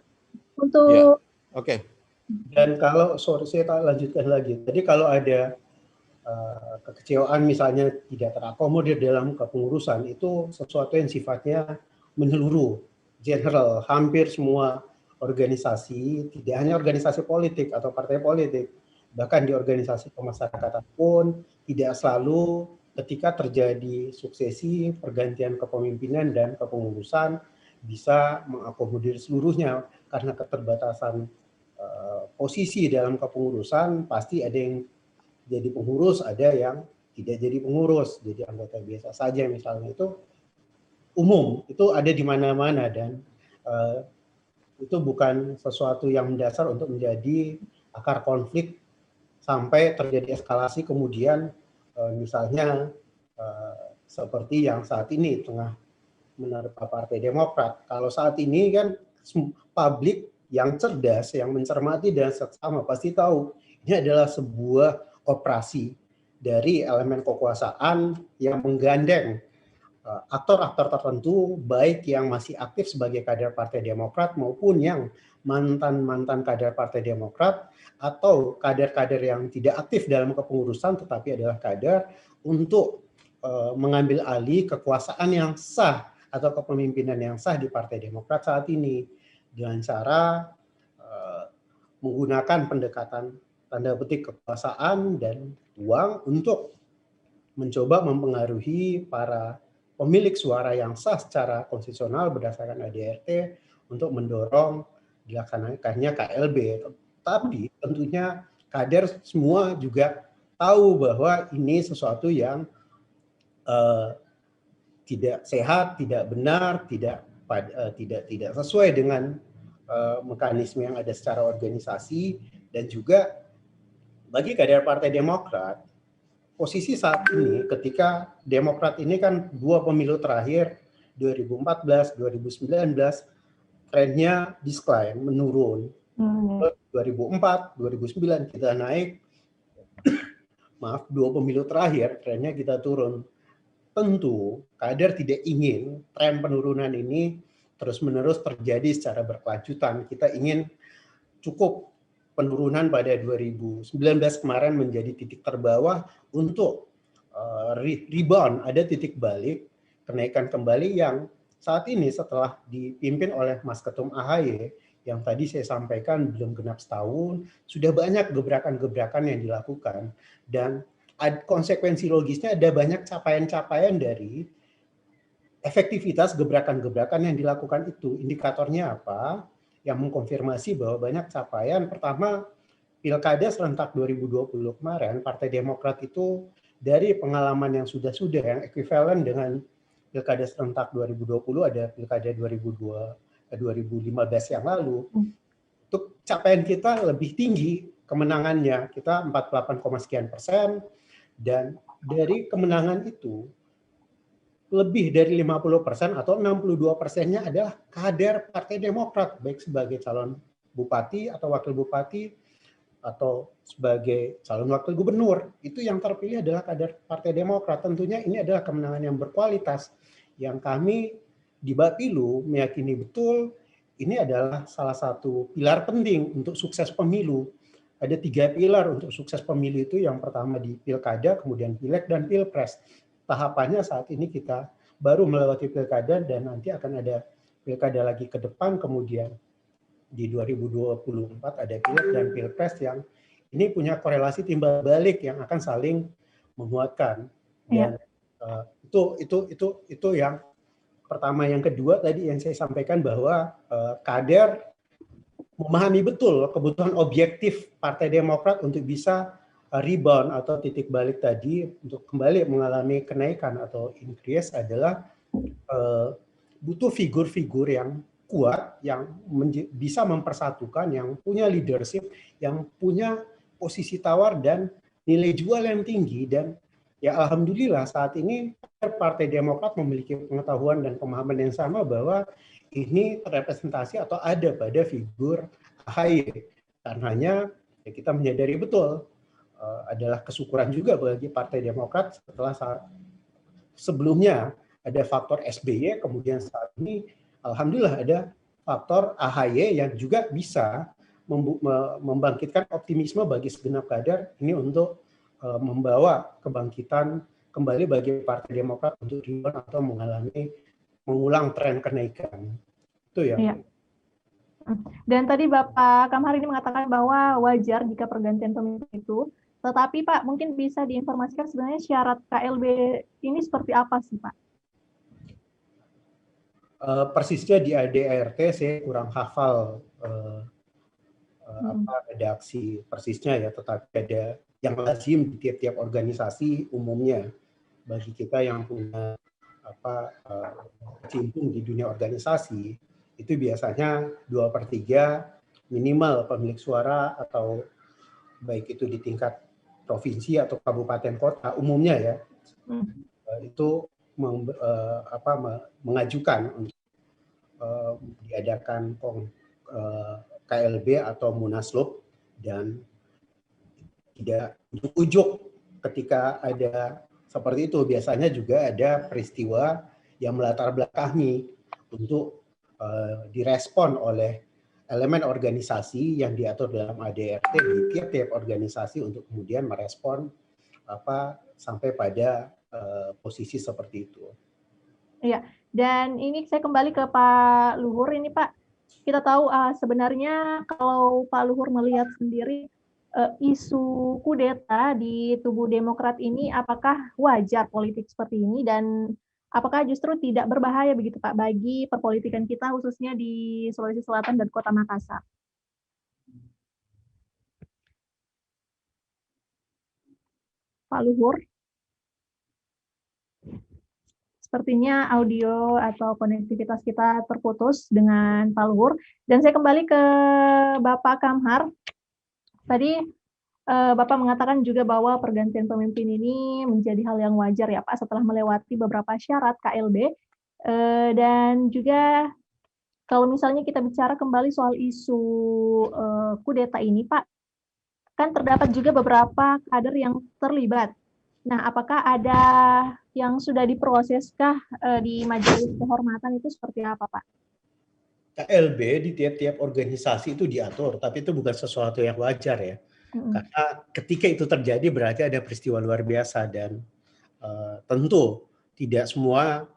untuk Oke. Dan kalau saya lanjutkan lagi. Jadi kalau ada kekecewaan misalnya tidak terakomodir dalam kepengurusan, itu sesuatu yang sifatnya menyeluruh, general, hampir semua organisasi, tidak hanya organisasi politik atau partai politik, bahkan di organisasi kemasyarakatan pun tidak selalu ketika terjadi suksesi pergantian kepemimpinan dan kepengurusan bisa mengakomodir seluruhnya, karena keterbatasan posisi dalam kepengurusan. Pasti ada yang jadi pengurus, ada yang tidak jadi pengurus, jadi anggota biasa saja misalnya. Itu umum, itu ada di mana-mana, dan itu bukan sesuatu yang mendasar untuk menjadi akar konflik sampai terjadi eskalasi kemudian misalnya seperti yang saat ini tengah menerpa Partai Demokrat. Kalau saat ini kan publik yang cerdas, yang mencermati dan seksama pasti tahu ini adalah sebuah operasi dari elemen kekuasaan yang menggandeng aktor-aktor tertentu, baik yang masih aktif sebagai kader Partai Demokrat maupun yang mantan-mantan kader Partai Demokrat, atau kader-kader yang tidak aktif dalam kepengurusan tetapi adalah kader, untuk mengambil alih kekuasaan yang sah atau kepemimpinan yang sah di Partai Demokrat saat ini dengan cara menggunakan pendekatan tanda petik kekuasaan dan uang untuk mencoba mempengaruhi para pemilik suara yang sah secara konstitusional berdasarkan ADRT untuk mendorong dilaksanakannya KLB. Tapi tentunya kader semua juga tahu bahwa ini sesuatu yang tidak sehat, tidak benar, tidak sesuai dengan mekanisme yang ada secara organisasi. Dan juga bagi kader Partai Demokrat, posisi saat ini ketika Demokrat ini kan dua pemilu terakhir 2014, 2019 trennya decline, menurun. 2004, 2009 kita naik. Maaf, dua pemilu terakhir trennya kita turun. Tentu kader tidak ingin tren penurunan ini terus-menerus terjadi secara berkelanjutan. Kita ingin cukup penurunan pada 2019 kemarin menjadi titik terbawah untuk rebound, ada titik balik, kenaikan kembali yang saat ini setelah dipimpin oleh Mas Ketum AHY yang tadi saya sampaikan belum genap setahun, sudah banyak gebrakan-gebrakan yang dilakukan, dan konsekuensi logisnya ada banyak capaian-capaian dari efektivitas gebrakan-gebrakan yang dilakukan itu. Indikatornya apa? Yang mengkonfirmasi bahwa banyak capaian. Pertama, Pilkada serentak 2020 kemarin, Partai Demokrat itu dari pengalaman yang sudah-sudah, yang ekuivalen dengan Pilkada serentak 2020, ada Pilkada 2015 yang lalu, untuk capaian kita lebih tinggi kemenangannya. Kita 48, sekian persen, dan dari kemenangan itu, lebih dari 50% atau 62%-nya adalah kader Partai Demokrat, baik sebagai calon bupati atau wakil bupati atau sebagai calon wakil gubernur. Itu yang terpilih adalah kader Partai Demokrat. Tentunya ini adalah kemenangan yang berkualitas, yang kami di Bapilu meyakini betul ini adalah salah satu pilar penting untuk sukses pemilu. Ada 3 pilar untuk sukses pemilu itu. Yang pertama di Pilkada, kemudian Pileg dan Pilpres. Tahapannya saat ini kita baru melewati Pilkada dan nanti akan ada Pilkada lagi ke depan, kemudian di 2024 ada Pileg dan Pilpres yang ini punya korelasi timbal balik yang akan saling menguatkan. Dan itu yang pertama. Yang kedua tadi yang saya sampaikan bahwa kader memahami betul kebutuhan objektif Partai Demokrat untuk bisa rebound atau titik balik tadi, untuk kembali mengalami kenaikan atau increase, adalah butuh figur-figur yang kuat, yang bisa mempersatukan, yang punya leadership, yang punya posisi tawar dan nilai jual yang tinggi, dan ya alhamdulillah saat ini Partai Demokrat memiliki pengetahuan dan pemahaman yang sama bahwa ini representasi atau ada pada figur AHY. Karenanya ya kita menyadari betul adalah kesyukuran juga bagi Partai Demokrat setelah sebelumnya ada faktor SBY, kemudian saat ini alhamdulillah ada faktor AHY yang juga bisa membangkitkan optimisme bagi segenap kader ini untuk membawa kebangkitan kembali bagi Partai Demokrat untuk rebound atau mengulang tren kenaikan. Itu ya. Iya. Dan tadi Bapak Kamhar ini mengatakan bahwa wajar jika pergantian pemimpin itu, tetapi Pak mungkin bisa diinformasikan sebenarnya syarat KLB ini seperti apa sih Pak? Persisnya di ADART saya kurang hafal redaksi persisnya ya, tetapi ada yang lazim di tiap-tiap organisasi umumnya bagi kita yang punya kecimpung di dunia organisasi itu biasanya 2/3 minimal pemilik suara, atau baik itu di tingkat provinsi atau kabupaten kota umumnya ya, itu mengajukan untuk diadakan KLB atau Munaslup, dan tidak ujuk-ujuk ketika ada seperti itu. Biasanya juga ada peristiwa yang melatar belakangi untuk direspon oleh elemen organisasi yang diatur dalam ADRT di tiap-tiap organisasi untuk kemudian merespon sampai pada posisi seperti itu. Iya, dan ini saya kembali ke Pak Luhur ini Pak. Kita tahu sebenarnya kalau Pak Luhur melihat sendiri isu kudeta di tubuh Demokrat ini apakah wajar politik seperti ini, dan apakah justru tidak berbahaya begitu Pak bagi perpolitikan kita khususnya di Sulawesi Selatan dan Kota Makassar? Pak Luhur? Sepertinya audio atau konektivitas kita terputus dengan Pak Luhur. Dan saya kembali ke Bapak Kamhar. Tadi Bapak mengatakan juga bahwa pergantian pemimpin ini menjadi hal yang wajar ya Pak setelah melewati beberapa syarat KLB. Dan juga kalau misalnya kita bicara kembali soal isu kudeta ini Pak, kan terdapat juga beberapa kader yang terlibat. Nah, apakah ada yang sudah diproseskah di Majelis Kehormatan itu seperti apa, Pak? KLB di tiap-tiap organisasi itu diatur, tapi itu bukan sesuatu yang wajar ya. Karena ketika itu terjadi berarti ada peristiwa luar biasa, dan tentu tidak semua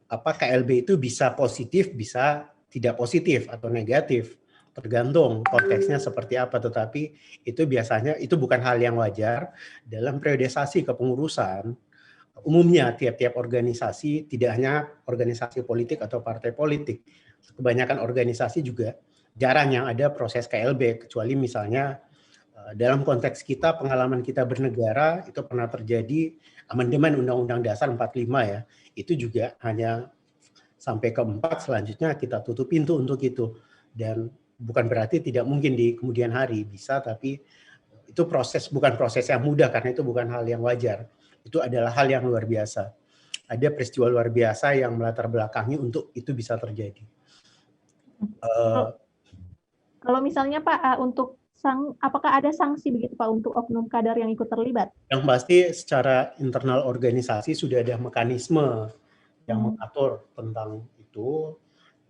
KLB itu bisa positif, bisa tidak positif atau negatif. Tergantung konteksnya seperti apa, tetapi itu biasanya itu bukan hal yang wajar dalam periodisasi kepengurusan. Umumnya tiap-tiap organisasi, tidak hanya organisasi politik atau partai politik, kebanyakan organisasi juga jarang yang ada proses KLB, kecuali misalnya dalam konteks kita, pengalaman kita bernegara, itu pernah terjadi amandemen Undang-Undang Dasar 45 ya, itu juga hanya sampai ke 4, selanjutnya kita tutup pintu untuk itu. Dan bukan berarti tidak mungkin di kemudian hari, bisa, tapi itu bukan proses yang mudah karena itu bukan hal yang wajar. Itu adalah hal yang luar biasa. Ada peristiwa luar biasa yang melatar belakangi untuk itu bisa terjadi. Kalau misalnya Pak, apakah ada sanksi begitu Pak untuk oknum kader yang ikut terlibat? Yang pasti secara internal organisasi sudah ada mekanisme yang mengatur tentang itu.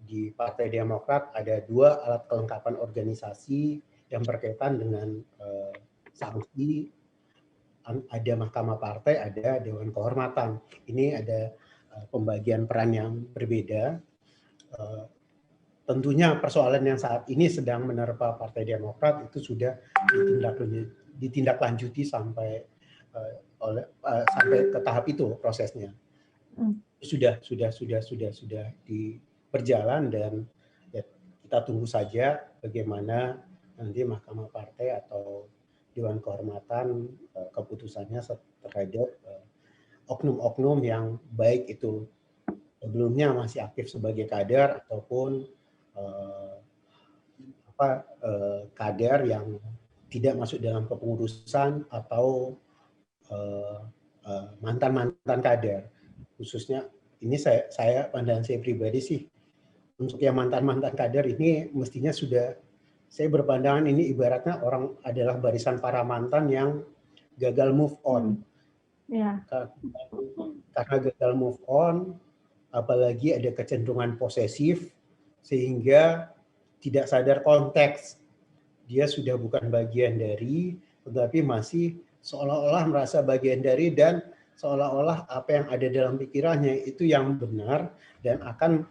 Di Partai Demokrat ada 2 alat kelengkapan organisasi yang berkaitan dengan sanksi. Ada Mahkamah Partai, ada Dewan Kehormatan. Ini ada pembagian peran yang berbeda. Tentunya persoalan yang saat ini sedang menerpa Partai Demokrat itu sudah ditindaklanjuti sampai ke tahap itu prosesnya. Sudah berjalan, dan ya, kita tunggu saja bagaimana nanti Mahkamah Partai atau Dewan Kehormatan keputusannya terhadap oknum-oknum yang baik itu sebelumnya masih aktif sebagai kader ataupun kader yang tidak masuk dalam kepengurusan atau mantan-mantan kader. Khususnya ini saya pandangan saya pribadi sih, untuk yang mantan-mantan kader ini mestinya sudah, saya berpandangan ini ibaratnya orang adalah barisan para mantan yang gagal move on. Ya. Karena gagal move on, apalagi ada kecenderungan posesif, sehingga tidak sadar konteks. Dia sudah bukan bagian dari, tetapi masih seolah-olah merasa bagian dari, dan seolah-olah apa yang ada dalam pikirannya itu yang benar dan akan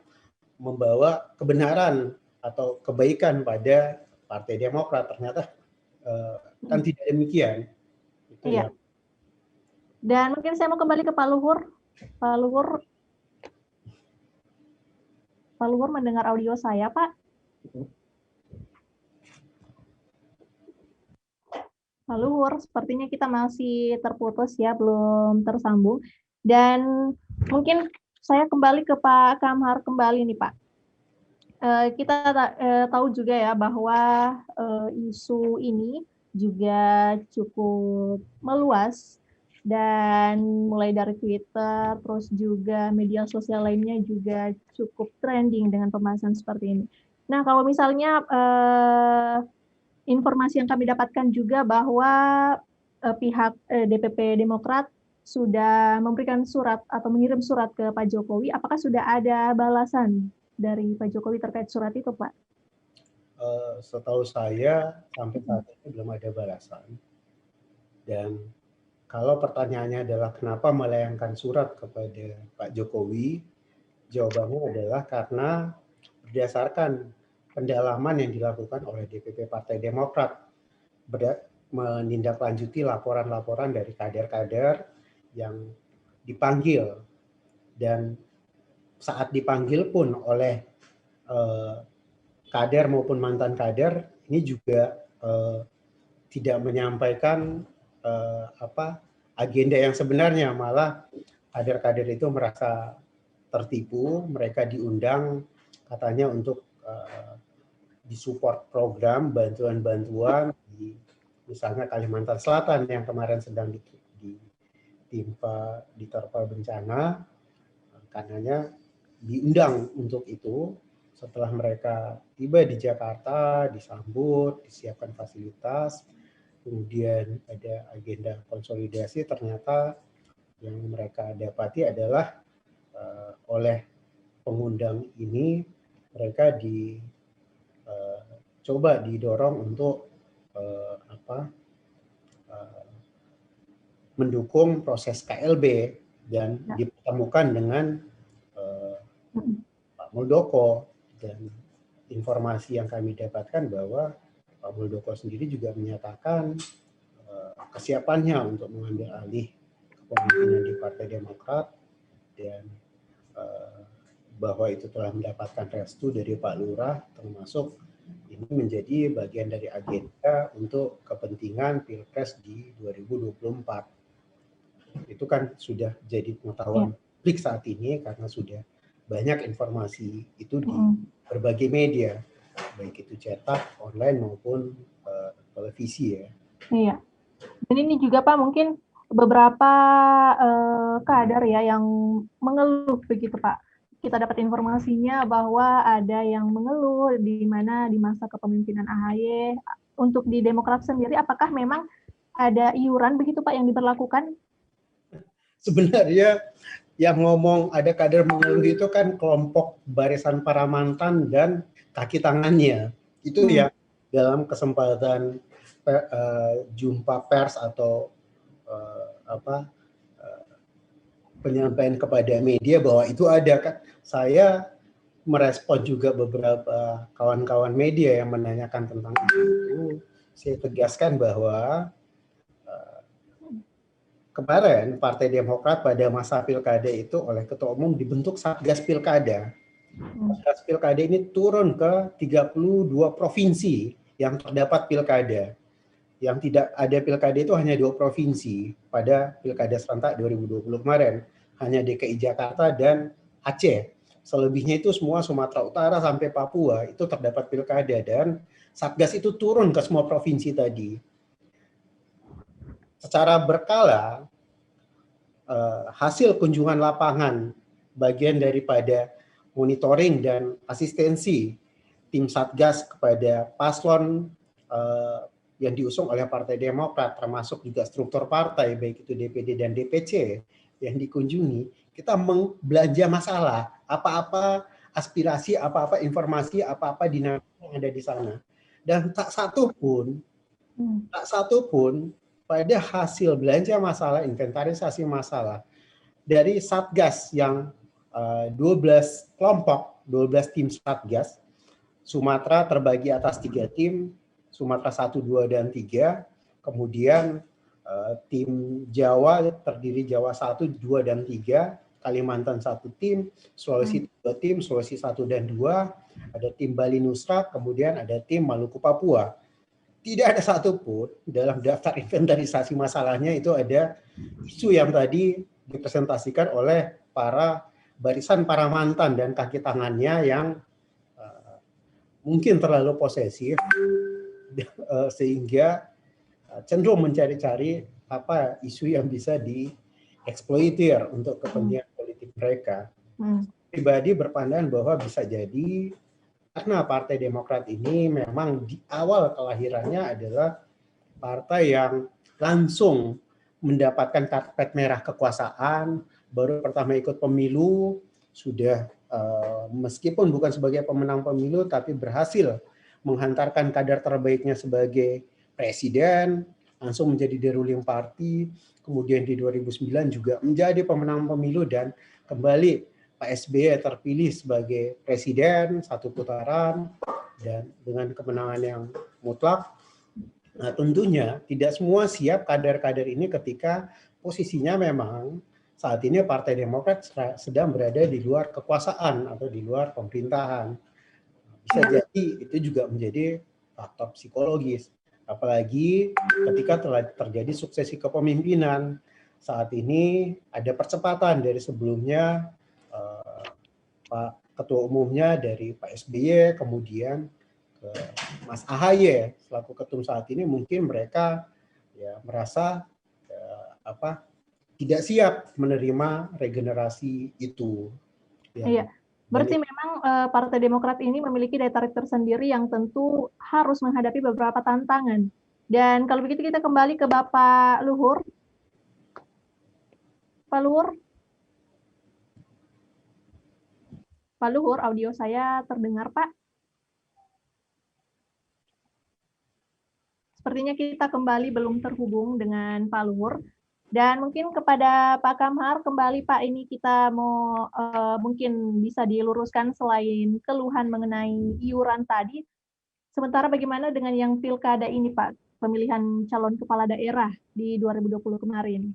membawa kebenaran atau kebaikan pada Partai Demokrat. Ternyata kan tidak demikian. Itu Iya. ya. Dan mungkin saya mau kembali ke Pak Luhur. Pak Luhur mendengar audio saya, Pak? Pak Luhur, sepertinya kita masih terputus ya, belum tersambung. Dan mungkin saya kembali ke Pak Kamhar kembali nih, Pak. Kita tahu juga ya bahwa isu ini juga cukup meluas, dan mulai dari Twitter, terus juga media sosial lainnya juga cukup trending dengan pembahasan seperti ini. Nah, kalau misalnya informasi yang kami dapatkan juga bahwa pihak DPP Demokrat sudah memberikan surat atau mengirim surat ke Pak Jokowi, apakah sudah ada balasan dari Pak Jokowi terkait surat itu, Pak? Setahu saya sampai saat ini belum ada balasan. Dan kalau pertanyaannya adalah kenapa melayangkan surat kepada Pak Jokowi, jawabannya adalah karena berdasarkan pendalaman yang dilakukan oleh DPP Partai Demokrat, menindaklanjuti laporan-laporan dari kader-kader yang dipanggil, dan saat dipanggil pun oleh kader maupun mantan kader ini juga tidak menyampaikan agenda yang sebenarnya, malah kader-kader itu merasa tertipu. Mereka diundang katanya untuk disupport program bantuan-bantuan di misalnya Kalimantan Selatan yang kemarin sedang diterpa bencana, karenanya diundang untuk itu. Setelah mereka tiba di Jakarta, disambut, disiapkan fasilitas, kemudian ada agenda konsolidasi, ternyata yang mereka dapati adalah oleh pengundang ini mereka coba didorong untuk mendukung proses KLB dan dipertemukan dengan Pak Muldoko. Dan informasi yang kami dapatkan bahwa Pak Muldoko sendiri juga menyatakan kesiapannya untuk mengambil alih kepemimpinan di Partai Demokrat, dan bahwa itu telah mendapatkan restu dari Pak Lurah, termasuk ini menjadi bagian dari agenda untuk kepentingan Pilpres di 2024. Itu kan sudah jadi pengetahuan publik saat ini karena sudah banyak informasi itu di berbagai media, baik itu cetak, online maupun televisi ya. Iya. Dan ini juga Pak mungkin beberapa kader ya yang mengeluh begitu Pak. Kita dapat informasinya bahwa ada yang mengeluh di mana di masa kepemimpinan AHY untuk di Demokrat sendiri, apakah memang ada iuran begitu Pak yang diberlakukan? Sebenarnya yang ngomong ada kader mengeluh itu kan kelompok barisan para mantan dan kaki tangannya. Itu yang dalam kesempatan jumpa pers atau penyampaian kepada media bahwa itu ada kan. Saya merespon juga beberapa kawan-kawan media yang menanyakan tentang itu. Saya tegaskan bahwa kemarin Partai Demokrat pada masa pilkada itu oleh Ketua Umum dibentuk Satgas Pilkada. Satgas Pilkada ini turun ke 32 provinsi yang terdapat pilkada. Yang tidak ada pilkada itu hanya 2 provinsi pada pilkada serentak 2020 kemarin. Hanya DKI Jakarta dan Aceh. Selebihnya itu semua Sumatera Utara sampai Papua itu terdapat pilkada, dan Satgas itu turun ke semua provinsi tadi. secara berkala hasil kunjungan lapangan bagian daripada monitoring dan asistensi tim Satgas kepada paslon yang diusung oleh Partai Demokrat, termasuk juga struktur partai, baik itu DPD dan DPC yang dikunjungi, kita belanja masalah, apa-apa aspirasi, apa-apa informasi, apa-apa dinamika yang ada di sana. Dan tak satu pun pada hasil belanja masalah, inventarisasi masalah dari Satgas yang 12 kelompok, 12 tim Satgas, Sumatera terbagi atas 3 tim, Sumatera 1, 2, dan 3, kemudian tim Jawa terdiri Jawa 1, 2, dan 3, Kalimantan 1 tim, Sulawesi 2 tim, Sulawesi 1 dan 2, ada tim Bali Nusra, kemudian ada tim Maluku Papua. Tidak ada satupun dalam daftar inventarisasi masalahnya itu ada isu yang tadi dipresentasikan oleh para barisan para mantan dan kaki tangannya yang mungkin terlalu posesif sehingga cenderung mencari-cari apa isu yang bisa dieksploitir untuk kepentingan politik mereka. Pribadi berpandangan bahwa bisa jadi karena Partai Demokrat ini memang di awal kelahirannya adalah partai yang langsung mendapatkan karpet merah kekuasaan, baru pertama ikut pemilu, sudah meskipun bukan sebagai pemenang pemilu, tapi berhasil menghantarkan kader terbaiknya sebagai presiden, langsung menjadi the ruling party, kemudian di 2009 juga menjadi pemenang pemilu dan kembali Pak SBY terpilih sebagai presiden 1 putaran dan dengan kemenangan yang mutlak. Nah, tentunya tidak semua siap kader-kader ini ketika posisinya memang saat ini Partai Demokrat sedang berada di luar kekuasaan atau di luar pemerintahan. Bisa jadi itu juga menjadi faktor psikologis. Apalagi ketika telah terjadi suksesi kepemimpinan. Saat ini ada percepatan dari sebelumnya Pak Ketua Umumnya dari Pak SBY, kemudian ke Mas AHY selaku ketum saat ini, mungkin mereka ya merasa tidak siap menerima regenerasi itu. Ya. Iya, berarti memang Partai Demokrat ini memiliki daya tarik tersendiri yang tentu harus menghadapi beberapa tantangan. Dan kalau begitu kita kembali ke Bapak Luhur. Pak Luhur? Pak Luhur, audio saya terdengar, Pak. Sepertinya kita kembali belum terhubung dengan Pak Luhur. Dan mungkin kepada Pak Kamhar, kembali Pak, ini kita mau mungkin bisa diluruskan selain keluhan mengenai iuran tadi. Sementara bagaimana dengan yang pilkada ini Pak, pemilihan calon kepala daerah di 2020 kemarin?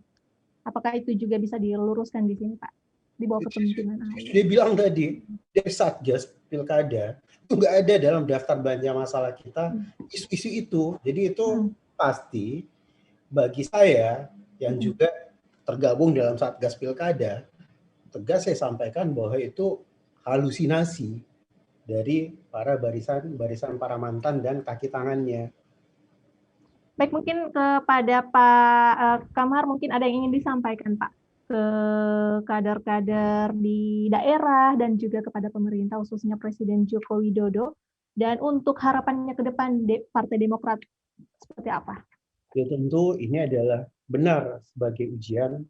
Apakah itu juga bisa diluruskan di sini Pak? Di bawah kepemimpinan AHY. Dia bilang tadi, dari Satgas pilkada, itu nggak ada dalam daftar belanja masalah kita, isu-isu itu. Jadi itu pasti bagi saya, yang juga tergabung dalam Satgas pilkada, tegas saya sampaikan bahwa itu halusinasi dari para barisan para mantan dan kaki tangannya. Baik, mungkin kepada Pak Kamhar mungkin ada yang ingin disampaikan Pak ke kader-kader di daerah dan juga kepada pemerintah khususnya Presiden Joko Widodo, dan untuk harapannya ke depan Partai Demokrat seperti apa? Ya tentu ini adalah benar sebagai ujian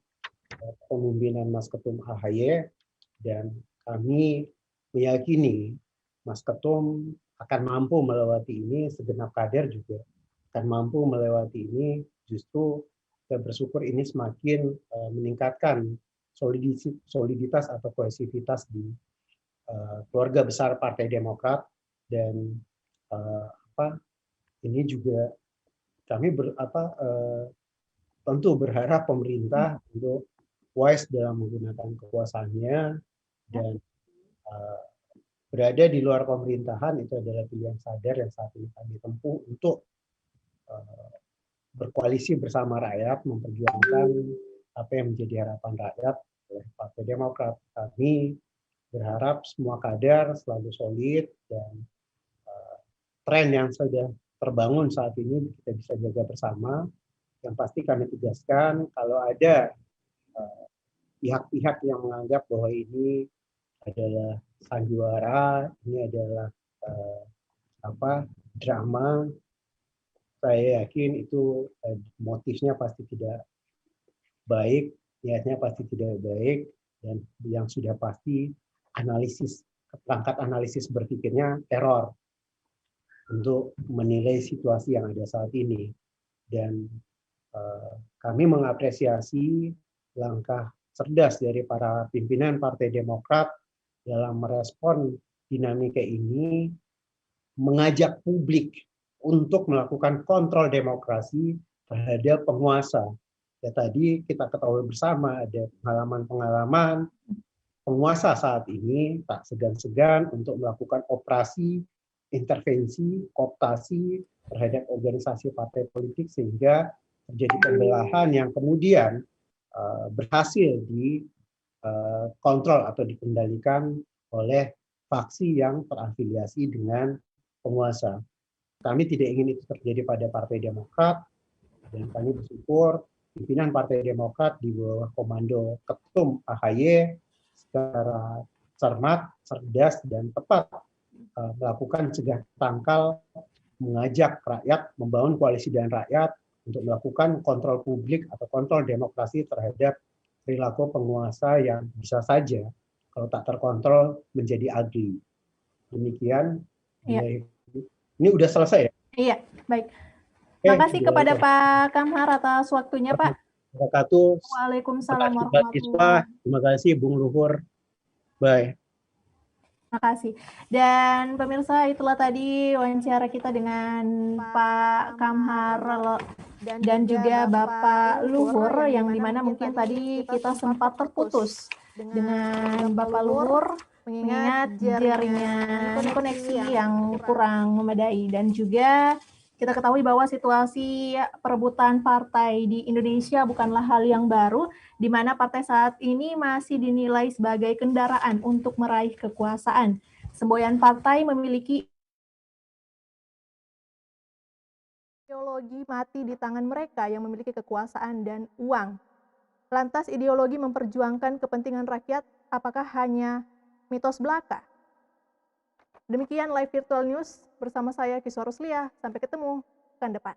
kepemimpinan Mas Ketum AHY, dan kami meyakini Mas Ketum akan mampu melewati ini, segenap kader juga akan mampu melewati ini. Justru kita bersyukur ini semakin meningkatkan soliditas atau kohesivitas di keluarga besar Partai Demokrat, dan ini juga kami tentu berharap pemerintah untuk wise dalam menggunakan kekuasaannya, dan berada di luar pemerintahan itu adalah pilihan sadar yang saat ini kami tempuh untuk berkoalisi bersama rakyat, memperjuangkan apa yang menjadi harapan rakyat oleh Partai Demokrat. Kami berharap semua kader selalu solid, dan tren yang sudah terbangun saat ini kita bisa jaga bersama, Yang pasti kami tegaskan kalau ada pihak-pihak yang menganggap bahwa ini adalah sandiwara, ini adalah drama, saya yakin itu motifnya pasti tidak baik, niatnya pasti tidak baik, dan yang sudah pasti perangkat analisis berpikirnya error untuk menilai situasi yang ada saat ini. Dan kami mengapresiasi langkah cerdas dari para pimpinan Partai Demokrat dalam merespon dinamika ini, mengajak publik untuk melakukan kontrol demokrasi terhadap penguasa. Ya, tadi kita ketahui bersama ada pengalaman-pengalaman penguasa saat ini tak segan-segan untuk melakukan operasi intervensi, kooptasi terhadap organisasi partai politik sehingga terjadi pembelahan yang kemudian berhasil dikontrol atau dikendalikan oleh faksi yang terafiliasi dengan penguasa. Kami tidak ingin itu terjadi pada Partai Demokrat, dan kami bersyukur pimpinan Partai Demokrat di bawah komando Ketum AHY secara cermat, cerdas, dan tepat melakukan cegah tangkal, mengajak rakyat, membangun koalisi dengan rakyat untuk melakukan kontrol publik atau kontrol demokrasi terhadap perilaku penguasa yang bisa saja kalau tak terkontrol menjadi ugly. Demikian. Iya. Ini udah selesai ya? Iya, baik. Terima kasih kepada Pak Kamhar atas waktunya, Pak. Wabarakatuh. Waalaikumsalam warahmatullahi wabarakatuh. Terima kasih Bung Luhur. Bye. Terima kasih. Dan pemirsa, itulah tadi wawancara kita dengan Pak Kamhar dan juga Bapak Luhur, yang dimana mungkin tadi kita sempat terputus dengan Bapak Luhur mengingat jaringan koneksi yang kurang memadai, dan juga kita ketahui bahwa situasi perebutan partai di Indonesia bukanlah hal yang baru, di mana partai saat ini masih dinilai sebagai kendaraan untuk meraih kekuasaan. Semboyan partai memiliki ideologi mati di tangan mereka yang memiliki kekuasaan dan uang. Lantas ideologi memperjuangkan kepentingan rakyat, apakah hanya mitos belaka? Demikian Live Virtual News bersama saya Kiswa Ruslia. Sampai ketemu pekan depan.